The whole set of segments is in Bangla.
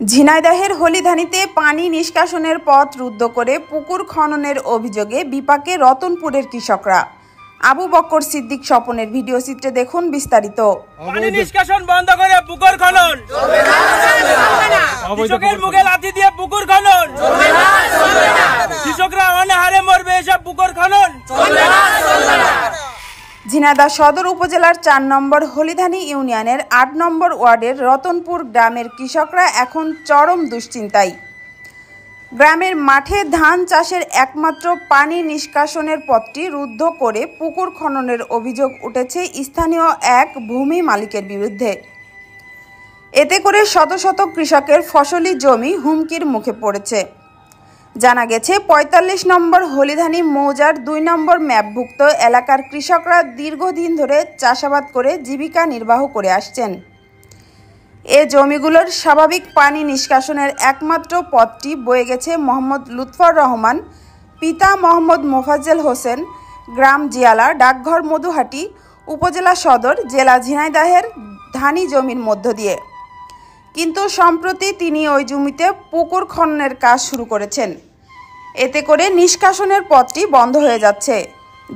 ঝিনাইদহের হলিধানিতে পানি নিষ্কাশনের পথ রুদ্ধ করে পুকুর খননের অভিযোগে বিপাকে রতনপুরের কৃষকরা। আবু বক্কর সিদ্দিক স্বপনের ভিডিও চিত্রে দেখুন বিস্তারিত। পানি নিষ্কাশন বন্ধ করে পুকুর খনন চলবে না, চলবে না। কৃষকের মুখে লাথি দিয়ে পুকুর খনন চলবে না, চলবে না। কৃষকরা অনাহারে মরবে এসব পুকুর খনন চলবে না, চলবে না। ঝিনাইদহ সদর উপজেলার ৪ নম্বর হলিধানি ইউনিয়নের ৮ নম্বর ওয়ার্ডের রতনপুর গ্রামের কৃষকরা এখন চরম দুশ্চিন্তায়। গ্রামের মাঠে ধান চাষের একমাত্র পানি নিষ্কাশনের পথটি রুদ্ধ করে পুকুর খননের অভিযোগ উঠেছে স্থানীয় এক ভূমি মালিকের বিরুদ্ধে। এতে করে শত শত কৃষকের ফসলি জমি হুমকির মুখে পড়েছে। জানা গেছে ৪৫ নম্বর হলিধানি মৌজার ২ নম্বর ম্যাপভুক্ত এলাকার কৃষকরা দীর্ঘদিন ধরে চাষাবাদ করে জীবিকা নির্বাহ করে আসছেন। এ জমিগুলোর স্বাভাবিক পানি নিষ্কাশনের একমাত্র পথটি বয়ে গেছে মোহাম্মদ লুৎফর রহমান, পিতা মোহাম্মদ মোফাজ্জল হোসেন, গ্রাম জিয়ালা, ডাকঘর মধুহাটি, উপজেলা সদর, জেলা ঝিনাইদহের ধানি জমির মধ্য দিয়ে। কিন্তু সম্প্রতি তিনি ওই জমিতে পুকুর খননের কাজ শুরু করেছেন। এতে করে নিষ্কাশনের পথটি বন্ধ হয়ে যাচ্ছে,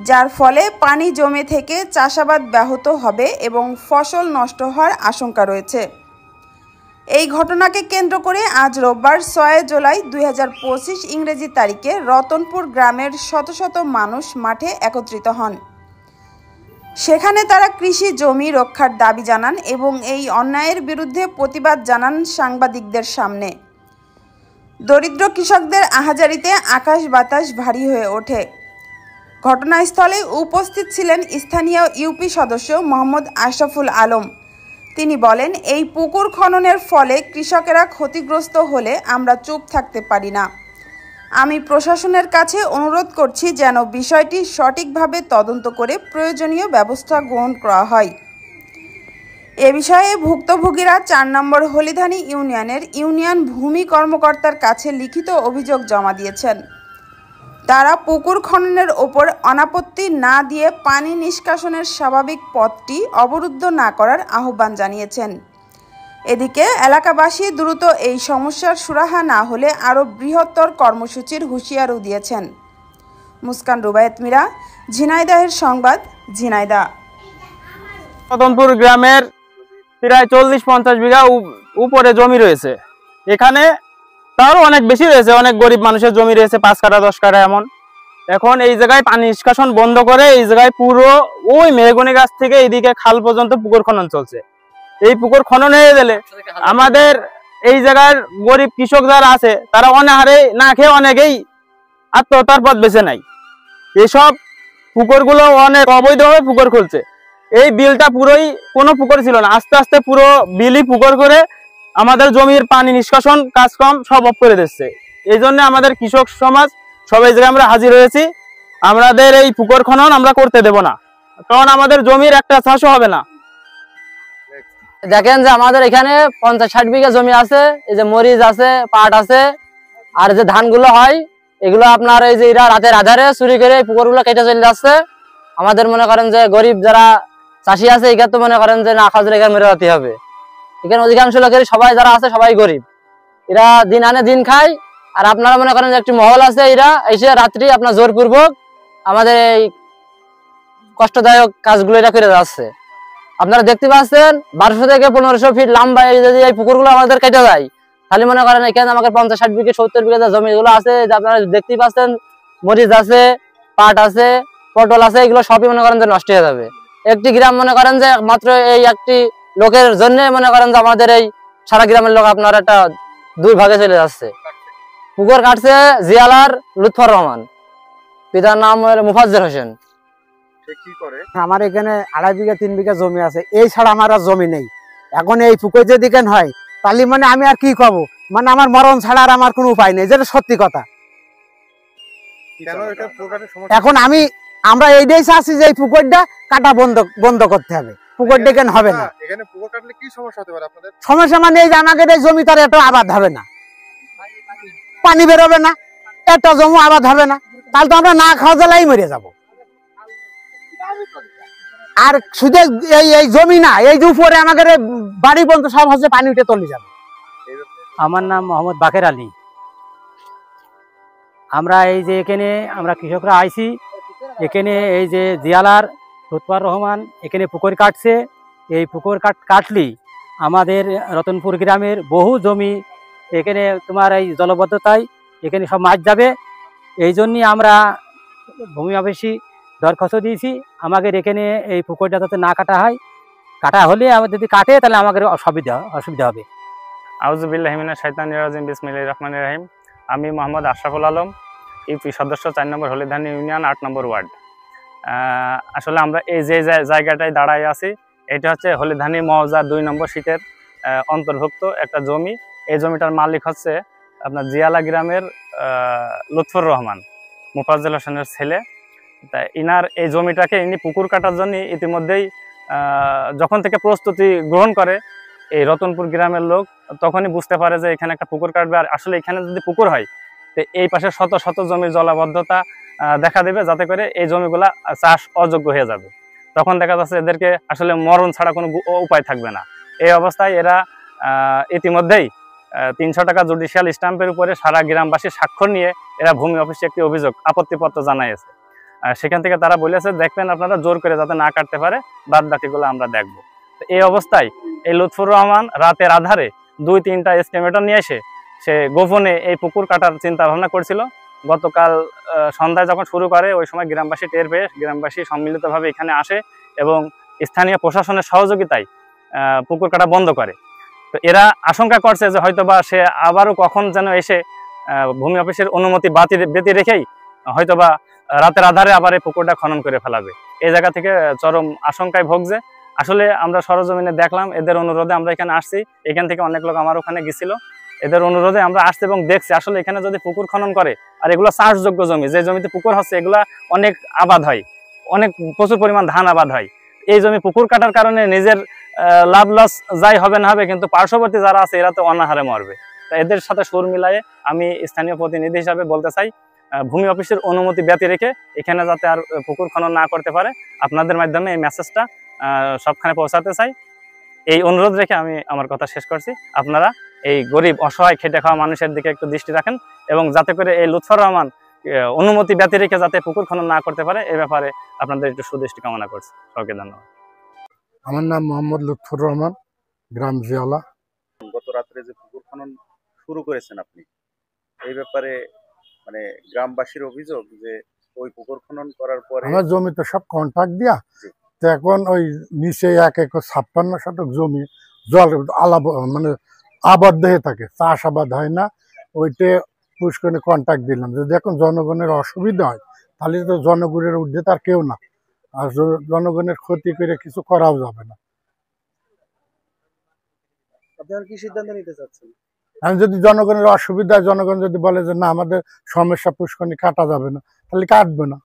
যার ফলে পানি জমে থেকে চাষাবাদ ব্যাহত হবে এবং ফসল নষ্ট হওয়ার আশঙ্কা রয়েছে। এই ঘটনাকে কেন্দ্র করে আজ রোববার ৬ জুলাই ২০২৫ ইংরেজি তারিখে রতনপুর গ্রামের শত শত মানুষ মাঠে একত্রিত হন। সেখানে তারা কৃষি জমি রক্ষার দাবি জানান এবং এই অন্যায়ের বিরুদ্ধে প্রতিবাদ জানান সাংবাদিকদের সামনে। দরিদ্র কৃষকদের আহাজারিতে আকাশ বাতাস ভারী হয়ে ওঠে। ঘটনাস্থলে উপস্থিত ছিলেন স্থানীয় ইউপি সদস্য মোহাম্মদ আশরাফুল আলম। তিনি বলেন, এই পুকুর খননের ফলে কৃষকেরা ক্ষতিগ্রস্ত হলে আমরা চুপ থাকতে পারি না। আমি প্রশাসনের কাছে অনুরোধ করছি যেন বিষয়টি সঠিকভাবে তদন্ত করে প্রয়োজনীয় ব্যবস্থা গ্রহণ করা হয়। এ বিষয়ে ভুক্তভোগীরা ৪ নম্বর হলিধানি ইউনিয়নের ইউনিয়ন ভূমি কর্মকর্তার কাছে লিখিত অভিযোগ জমা দিয়েছেন। তারা পুকুর খননের ওপর অনাপত্তি না দিয়ে পানি নিষ্কাশনের স্বাভাবিক পথটি অবরুদ্ধ না করার আহ্বান জানিয়েছেন। এদিকে এলাকাবাসী দ্রুত এই সমস্যার সুরাহা না হলে আরও বৃহত্তর কর্মসূচির হুঁশিয়ারও দিয়েছেন। মুস্কান রুবায়েত মীরা, ঝিনাইদহের সংবাদ, ঝিনাইদহ। রতনপুর গ্রামের প্রায় ৪০-৫০ বিঘা উপরে জমি রয়েছে। এখানে তারও অনেক বেশি রয়েছে, অনেক গরিব মানুষের জমি রয়েছে, 5 কাঠা 10 কাঠা এমন। এখন এই জায়গায় পানি নিষ্কাশন বন্ধ করে এই জায়গায় পুরো ওই মেহগনি গাছ থেকে এইদিকে খাল পর্যন্ত পুকুর খনন চলছে। এই পুকুর খনন হয়ে গেলে আমাদের এই জায়গার গরিব কৃষক যারা আছে তারা অনাহারে না খেয়ে অনেকেই আত্মহত্যার পথ বেছে নেয়। এসব পুকুরগুলো অনেক অবৈধভাবে পুকুর খুলছে। এই বিলটা পুরোই কোনো পুকুর ছিল না, আস্তে আস্তে পুরো বিলই পুকুর করে আমাদের জমির পানি নিষ্কাশন কাজকর্ম সব অফ করে দিচ্ছে। এই জন্য আমাদের কৃষক সমাজ সবাই জায়গায় আমরা হাজির হয়েছি। আমাদের এই পুকুর খনন আমরা করতে দেব না, কারণ আমাদের জমির একটা চাষও হবে না। দেখেন যে আমাদের এখানে ৫০-৬০ বিঘা জমি আছে, এই যে মরিচ আছে, পাট আছে, আর যে ধানগুলো হয় এগুলো আপনার এই যে এরা রাতের আধারে চুরি করে এই পুকুরগুলো কেটে চলে যাচ্ছে। আমাদের মনে করেন যে গরিব যারা চাষি আছে এখানে তো মনে করেন যে না খাওয়া এখানে মেরে রাখতে হবে। এখানে অধিকাংশ লোকের সবাই যারা আছে সবাই গরিব, এরা দিন আনে দিন খায়। আর আপনারা মনে করেন যে একটি মহল আছে, এরা এসে রাত্রি আপনার জোরপূর্বক আমাদের এই কষ্টদায়ক কাজগুলো এরা করে যাচ্ছে। আপনারা দেখতে পাচ্ছেন ১২০০ থেকে ১৫০০ ফিট লম্বা যদি এই পুকুরগুলো আমাদের কেটে যায়, তাহলে মনে করেন এখানে আমাদের ৫০-৬০ বিঘা ৭০ বিঘা জমিগুলো আছে, আপনারা দেখতেই পাচ্ছেন মরিচ আছে, পাট আছে, পটল আছে, এগুলো সবই মনে করেন যে নষ্ট হয়ে যাবে। একটি গ্রাম মনে করেন যে মাত্র এই একটি লোকের জন্য মনে করেন যে আমাদের এই সারা গ্রামের লোক আপনার একটা 2 ভাগে চলে যাচ্ছে। পুকুর কাটছে জিয়ালার লুৎফর রহমান, পিতার নাম মোফাজ্জল হোসেন। আমার এখানে ২.৫ বিঘা ৩ বিঘা জমি আছে, এই ছাড়া আমার আর জমি নেই। এখন এই পুকুর যদি কেন হয় তাহলে মানে আমি আর কি কব, মানে আমার মরণ ছাড়া আর আমার কোনো উপায় নেই, যেটা সত্যি কথা। এখন আমরা এইটাই চাচ্ছি যে এই পুকুরটা কাটা বন্ধ করতে হবে, পুকুরটা কেন হবে না। সমস্যা মানে এই যে আমাদের এই জমি তার এত আবাদ হবে না, পানি বেরোবে না, একটা জমি আবাদ হবে না, তাহলে তো আমরা না খাওয়া জ্বালাই মরে যাবো। আর শুধু এই জমি না, এই যে উপরে আমাদের বাড়ি পর্যন্ত সব হচ্ছে পানি উঠে চলে যাবে। আমার নাম মোহাম্মদ বাকের আলী। আমরা এই যে এখানে আমরা কৃষকরা আইছি, এখানে এই যে জিয়ালার লুৎফর রহমান এখানে পুকুর কাটছে। এই পুকুর কাটলি আমাদের রতনপুর গ্রামের বহু জমি এখানে তোমার এই জলবদ্ধতায় এখানে সব মাছ যাবে। এই জন্যই আমরা ভূমি অফিসে দরখাস্ত দিয়েছি আমাদের এখানে এই পুকুরটা যাতে না কাটা হয়। কাটা হলে আমাদের যদি কাটে তাহলে আমাদের অসুবিধা হবে। আউযুবিল্লাহি মিনাশ শাইতানির রাজিম, বিসমিল্লাহির রহমানির রহিম। আমি মোহাম্মদ আশরাফুল আলম, ইউপি সদস্য 4 নম্বর হলিধানি ইউনিয়ন 8 নম্বর ওয়ার্ড। আসলে আমরা এই যে জায়গাটায় দাঁড়ায় আছি এটা হচ্ছে হলিধানি মৌজা 2 নম্বর শীতের অন্তর্ভুক্ত একটা জমি। এই জমিটার মালিক হচ্ছে আপনার জিয়ালা গ্রামের লুৎফর রহমান, মোফাজ্জল হোসেনের ছেলে। তাই ইনার এই জমিটাকে ইনি পুকুর কাটার জন্য ইতিমধ্যেই যখন থেকে প্রস্তুতি গ্রহণ করে এই রতনপুর গ্রামের লোক, তখনই বুঝতে পারে যে এখানে একটা পুকুর কাটবে। আর আসলে এখানে যদি পুকুর হয় তো এই পাশে শত শত জমির জলাবদ্ধতা দেখা দেবে, যাতে করে এই জমিগুলা চাষ অযোগ্য হয়ে যাবে। তখন দেখা যাচ্ছে এদেরকে আসলে মরণ ছাড়া কোনো উপায় থাকবে না। এই অবস্থায় এরা ইতিমধ্যেই 300 টাকা জুডিশিয়াল স্ট্যাম্পের উপরে সারা গ্রামবাসী স্বাক্ষর নিয়ে এরা ভূমি অফিসে একটি অভিযোগ আপত্তিপত্র জানাইছে। সেখান থেকে তারা বলেছে দেখবেন আপনারা জোর করে যাতে না কাটতে পারে, বাদ বাকিগুলো আমরা দেখব। এই অবস্থায় এই লুৎফর রহমান রাতের আধারে 2-3টা এস্টিমেটর নিয়ে এসে সে গোপনে এই পুকুর কাটার চিন্তা ভাবনা করছিল। গতকাল সন্ধ্যায় যখন শুরু করে ওই সময় গ্রামবাসী টের পেয়ে গ্রামবাসী সম্মিলিতভাবে এখানে আসে এবং স্থানীয় প্রশাসনের সহযোগিতায় পুকুর কাটা বন্ধ করে। তো এরা আশঙ্কা করছে যে হয়তোবা সে আবারও কখন যেন এসে ভূমি অফিসের অনুমতি ব্যতি রেখেই হয়তোবা রাতের আধারে আবার এই পুকুরটা খনন করে ফেলাবে। এই জায়গা থেকে চরম আশঙ্কায় ভোগছে। আসলে আমরা সরজমিনে দেখলাম, এদের অনুরোধে আমরা এখানে আসছি। এখান থেকে অনেক লোক আমার ওখানে গেছিল, এদের অনুরোধে আমরা আসছি এবং দেখছি আসলে এখানে যদি পুকুর খনন করে আর এগুলো চাষযোগ্য জমি, যে জমিতে পুকুর হচ্ছে এগুলা অনেক আবাদ হয়, অনেক প্রচুর পরিমাণ ধান আবাদ হয়। এই জমি পুকুর কাটার কারণে নিজের লাভ লস যাই হবে না হবে, কিন্তু পার্শ্ববর্তী যারা আছে এরা তো অনাহারে মরবে। তা এদের সাথে সুর মিলায়ে আমি স্থানীয় প্রতিনিধি হিসাবে বলতে চাই, ভূমি অফিসের অনুমতি ব্যতি রেখে এখানে যাতে আর পুকুর খনন না করতে পারে। আপনাদের মাধ্যমে এই মেসেজটা সবখানে পৌঁছাতে চাই। এই অনুরোধ রেখে আমি আমার কথা শেষ করছি। আপনারা এই গরিব অসহায় খেটে খাওয়া মানুষের দিকে একটু দৃষ্টি রাখেন এবং যাতে করে এই লুৎফর রহমান অনুমতি ব্যতি রেখে যাতে পুকুর খনন না করতে পারে এ ব্যাপারে আপনাদের একটু সুদৃষ্টি কামনা করছি। সবাইকে ধন্যবাদ। আমার নাম মোহাম্মদ লুৎফর রহমান, গ্রাম জিয়ালা। গত রাত্রে যে পুকুর খনন শুরু করেছেন আপনি, এই ব্যাপারে মানে গ্রামবাসীর অভিযোগ যে ওই পুকুর খনন করার পরে আমার জমিতে সব কন্ট্রাক্ট দিয়া, তো এখন ওই নিচে 1 একর 56 শতক জমি জল মানে আবদ্ধ হয়ে থাকে, চাষাবাদ হয় না। ওইটা পুষ্করণে কন্ট্রাক্ট দিলাম, যদি এখন জনগণের অসুবিধা হয় তাহলে তো জনগণের ঊর্ধ্বে তার কেউ না, আর জনগণের ক্ষতি করে কিছু করাও যাবে না। আপনারা কি সিদ্ধান্ত নিতে চাচ্ছেন? আমি যদি জনগণের অসুবিধা, জনগণ যদি বলে যে না আমাদের সমস্যা পুষ্করণী কাটা যাবে না, তাহলে কাটবে না।